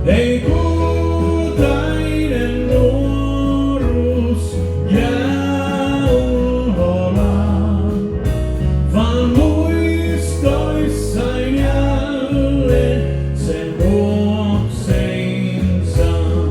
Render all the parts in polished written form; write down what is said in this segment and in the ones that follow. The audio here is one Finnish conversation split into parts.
Ei kultainen nuoruus jää unholaan, vaan muistoissain jälleen sen luoksein saan.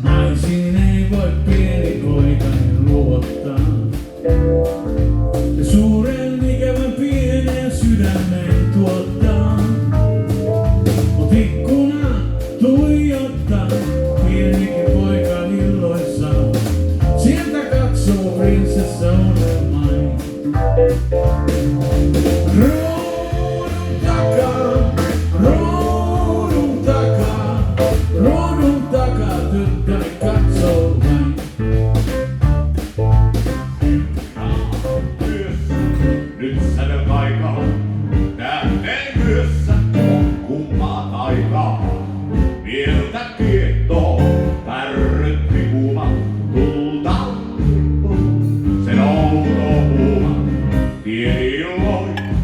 Naisiin ei voi pieni poikani luottaa, ja suuren ikävän pienen sydämen tuottaa. Mut ikkuna tuijottaa, pienikin poika hilloissaan, sieltä katsoo prinsessa unelmain. Ruudun takaa tyttöni katsoo vain. Nyt sävelkaikaa, tähden yössä on kummaa taikaa. Mieltä kiehtoo, tärrytti kuuma, tulta tippuu. Sen outo huuma, pieni illoin.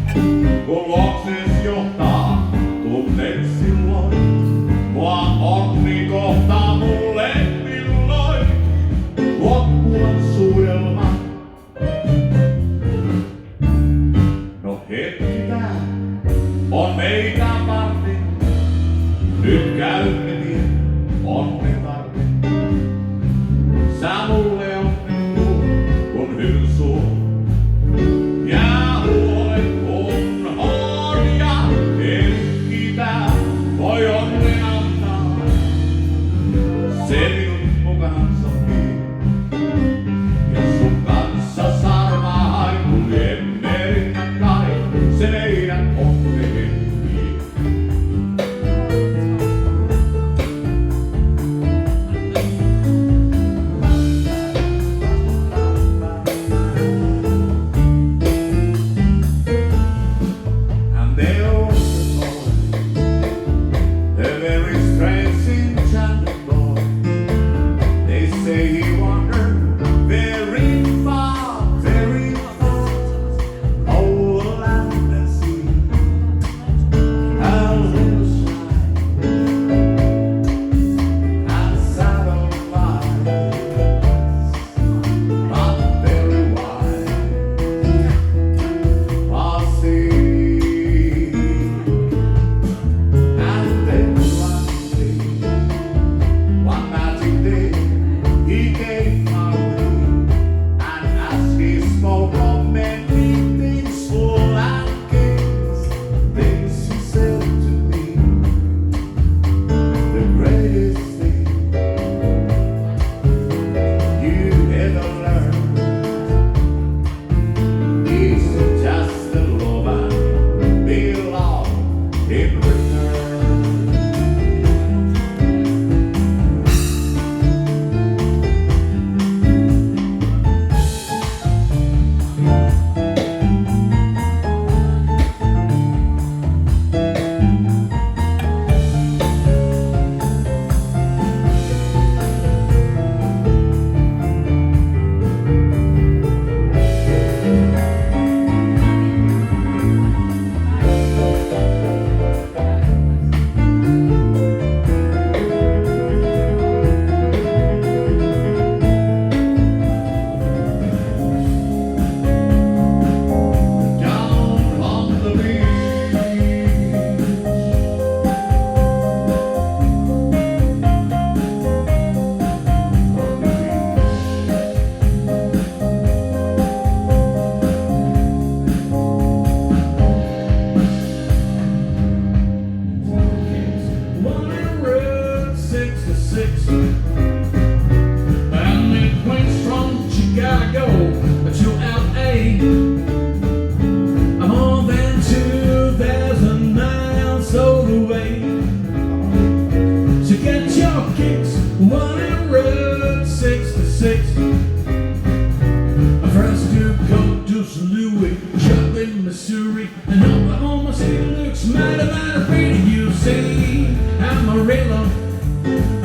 Missouri, and Oklahoma City looks mighty pretty. You see Amarillo,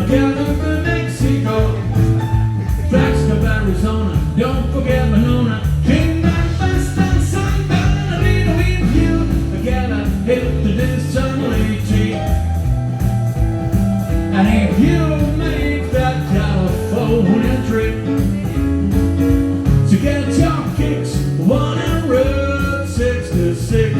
Gallup, Mexico, Flagstaff, Arizona. Don't forget Winona. Kingman, Boston, San Bernardino. If you gotta hit to this Sunday tree, and if you make that California trip to get your kicks, one and Route 66.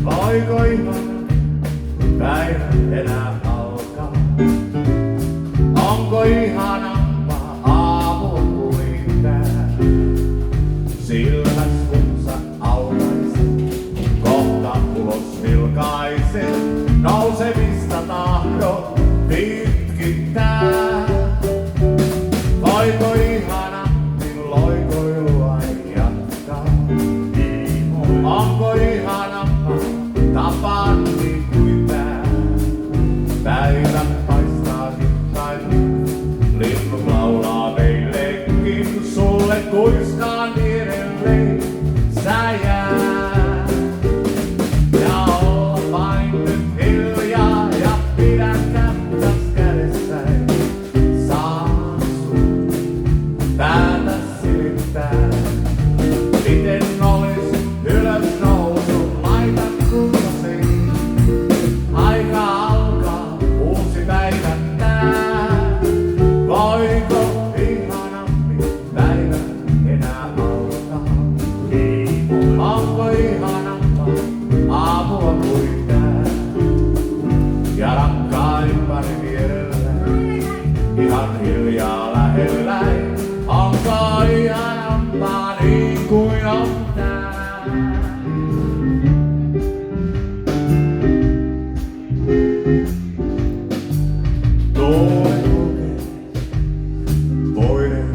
Voiko ihan päivä enää alkaa? Onko ihanampaa aamu kuin tää? Silmäs kun sä aukaiset, kohta ulos vilkaiset, nousevista tahdot pitkittää. Voiko ihanammin loikoilua jatkaa? Onko ihanampaa tapaan niin kuin tää? Päivä paistaa kirkkain, linnut laulaa meillekin, sulle kuiskaan edelleen sä jäät. Ja olla vain nyt hiljaa ja pidä kättäs kädessäin, saa sun päätä silittää. Miten olis ylös nousu, laita kuulosiin. Aika alkaa, uusi päivä tää. Voiko ihanammin päivä enää alkaa? Onko ihanampaa aamua kuin tää? Ja rakkaimpani vierellä, ihan hiljaa lähelläin. Onko ihanampaa niin kuin on tää? Tuuli kulkee voiden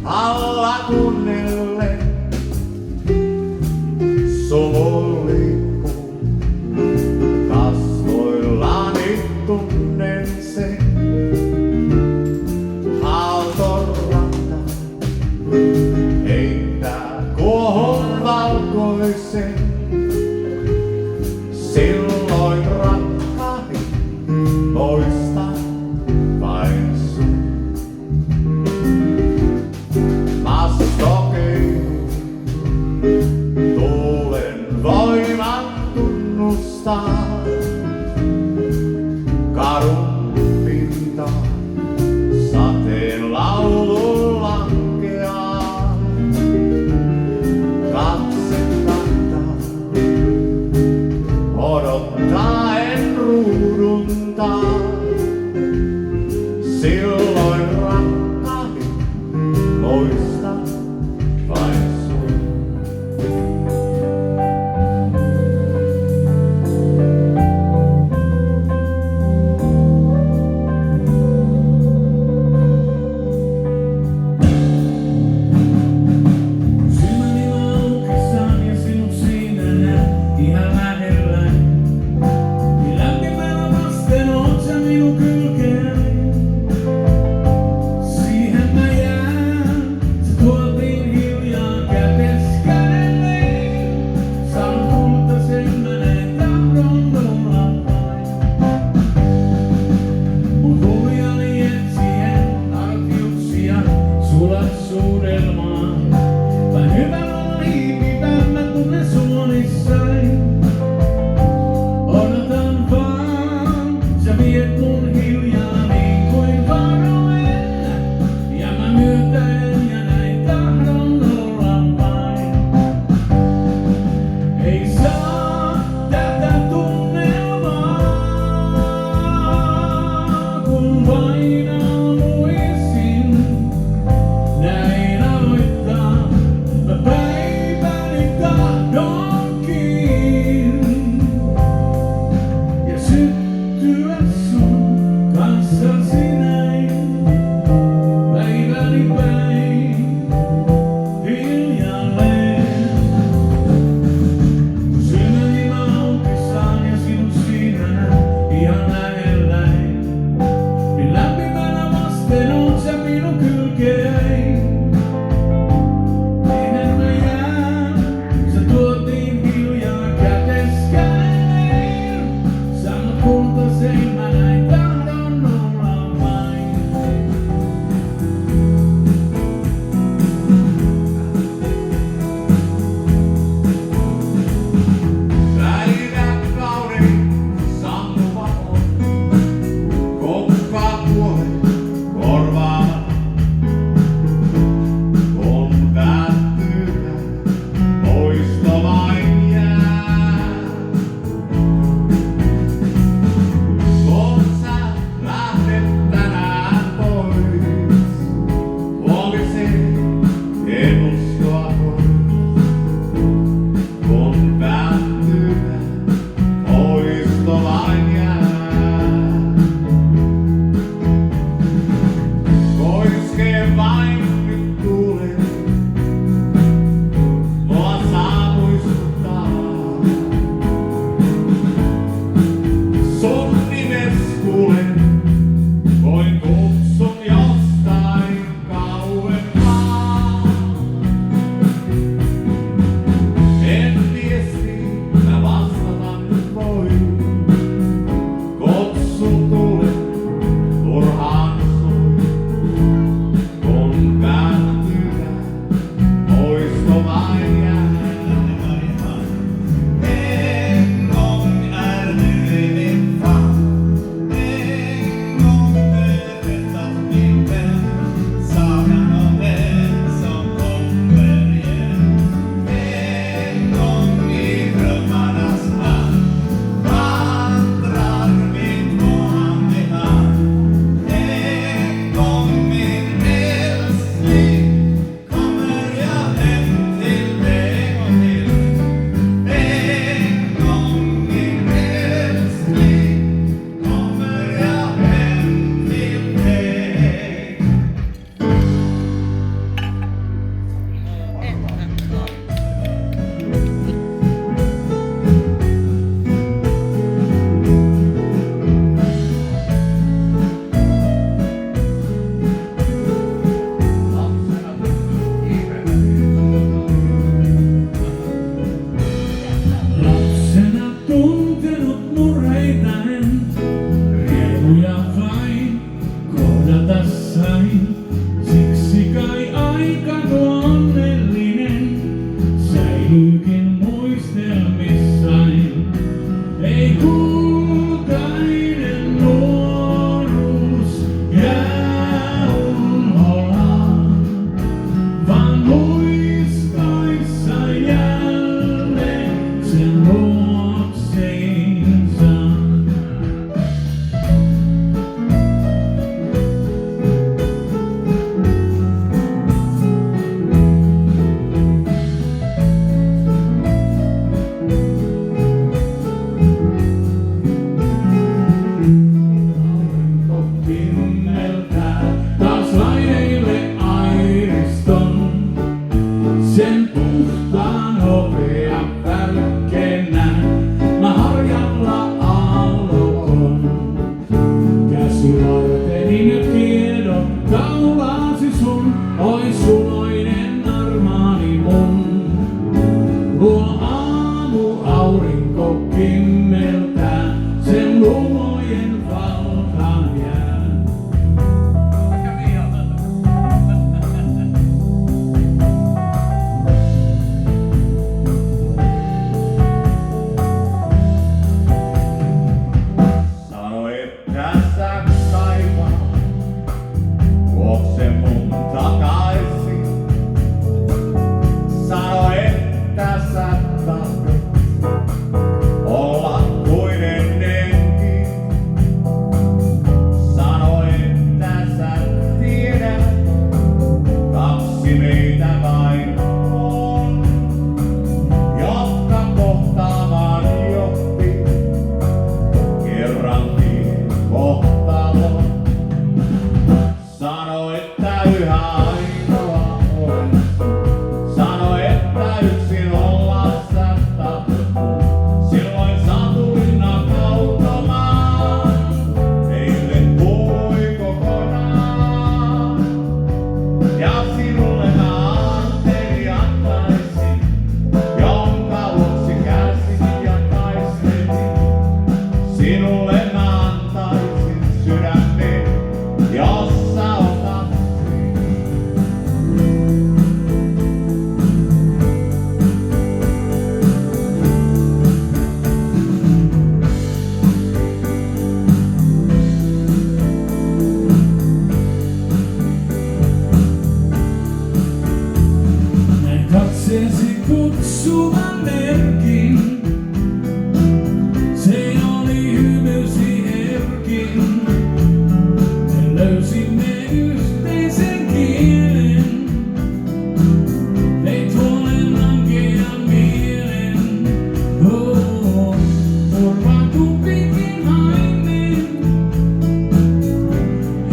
alla tunnelle. Sumu liikkuu kasvoillani, tunnen sen. Aaltoranta heittää kuohon valkoisen. Silloin rakkaani muistan vain sun. Mastokein tuulen voiman tunnustaa. Kadun pintaan sateen laulu lankeaa. Katse kantaa, odottaen ruuduntaa. Silloin rakkaani katsasi näin, päiväni päin, hiljalleen. Kun silmäni mä aukesaan ja sinut siinä näen ihan lähelläin, niin lämpimänä vasten oot sä minun kylkeäin. Siihen mä jään, sä tuotiin hiljaa käteskäin. Sanot kultasen mä näin tahdon olla yhä ainoa olen. Sano, että yksin olla sä tahdot. Silloin satulinna kautomaan. Meille puhui kokonaan. Ja sinulle mä anteeni antaisin, jonka vuoksi kärsin ja taistelin. Sinulle mä antaisin sydämen, jos sä otat niin. Näin katseesi kutsuvan merkin. Se oli hymysi herkin. Me löysimme yhteisen kielen. Veit huolen lankean mielen. Oh, turvatupikin haimme.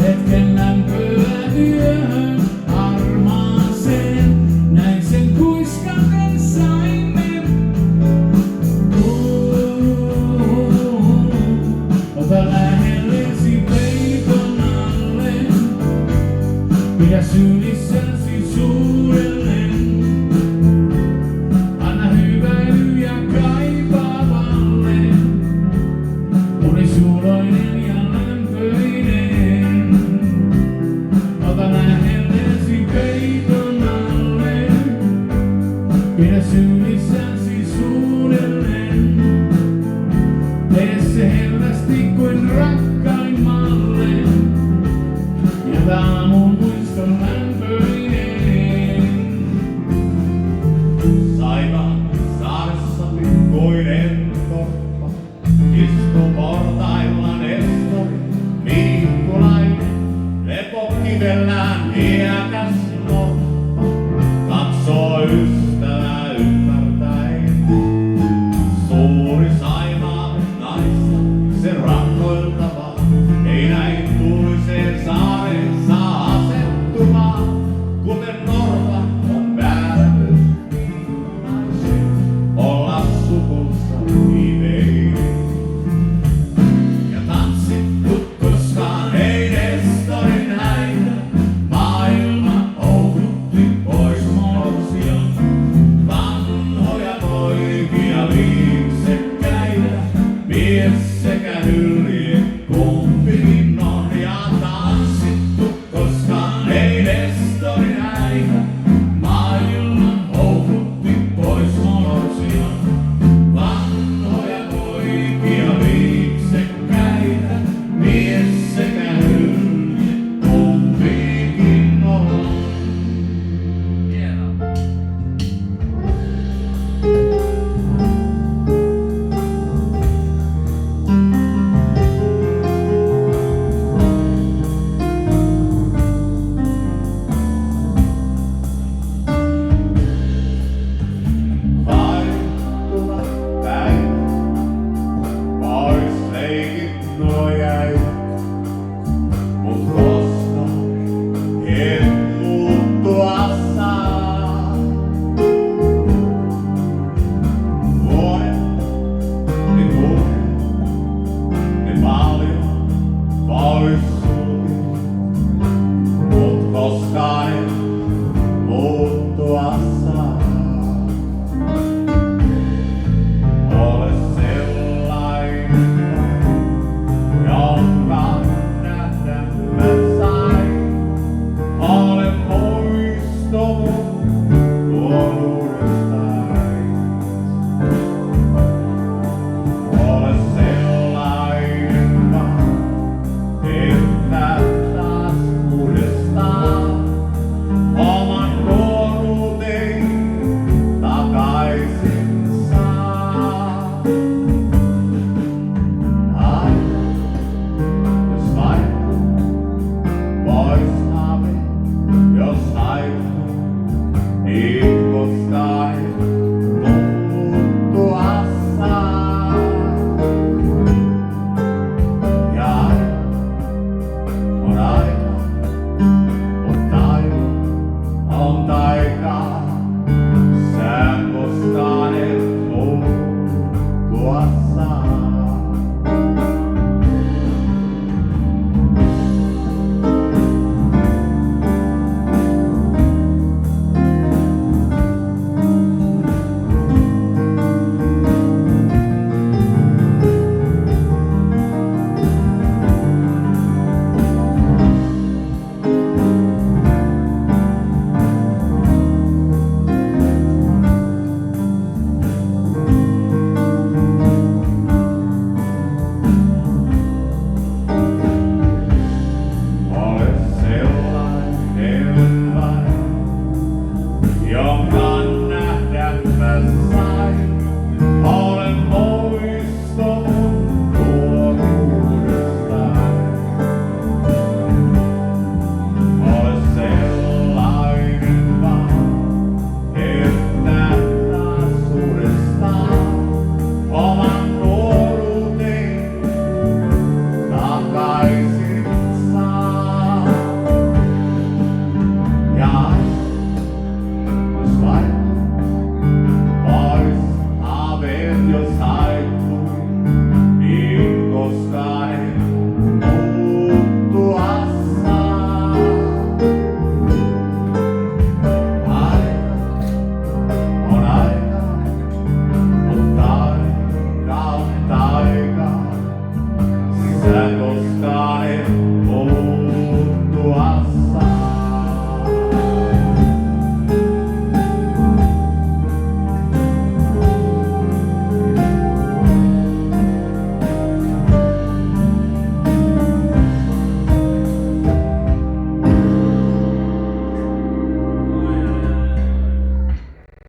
Hetken lämpöä yöhön armaaseen. Näin sen kuiskaten saimme. Ota lähellesi peiton alle. Pidä sylissäsi suurellen. Anna hyväilyjä kaipaavalle. Ole suloinen ja lämpöinen. Ota lähellesi peiton alle. Pidä sylissäsi suurellen. Tee se hellästi kuin rakkaimmalle. Ja aamun muiston lämpöinen. Saivaan saaressa pikkuinen torppa. Istuu portailla Nestori, Miikkulainen. Lepokivellään iäkäs norppa. Katsoo ystävää ymmärtäen. Suuri Saimaan naista, se rankoiltavaa. Ei näin tuliseen saareen saa asettumaan. Kuten norpa on väärätys naisen olla sukussa viimeinen. Ja tanssittu koskaan ei Nestorin häitä. Maailma houkutti pois morsia. Vanhoja poikia viiksekkäitä. Mies sekä hylje kumpikin on. Ja tanssittu koskaan ei Nestorin häitä. Maailma houkutti pois morsia. Vanhoja poikia viiksekkäitä. Mies sekä hylje kumpikin on. Vaihtuna päivä, pois leikit nuo jäivät. Mut koskaan et muuttua saa. Vuodet, ne kulkee, ne paljon pois sulkee. Mut koskaan et muuttua saa. Ole sellainen, jonka nähdä mä sain. Ole muisto mun nuoruudestain. Ole sellainen vaan, että taas uudestaan oman nuoruuteni takaisin saa. Aina, jos vaihtuu pois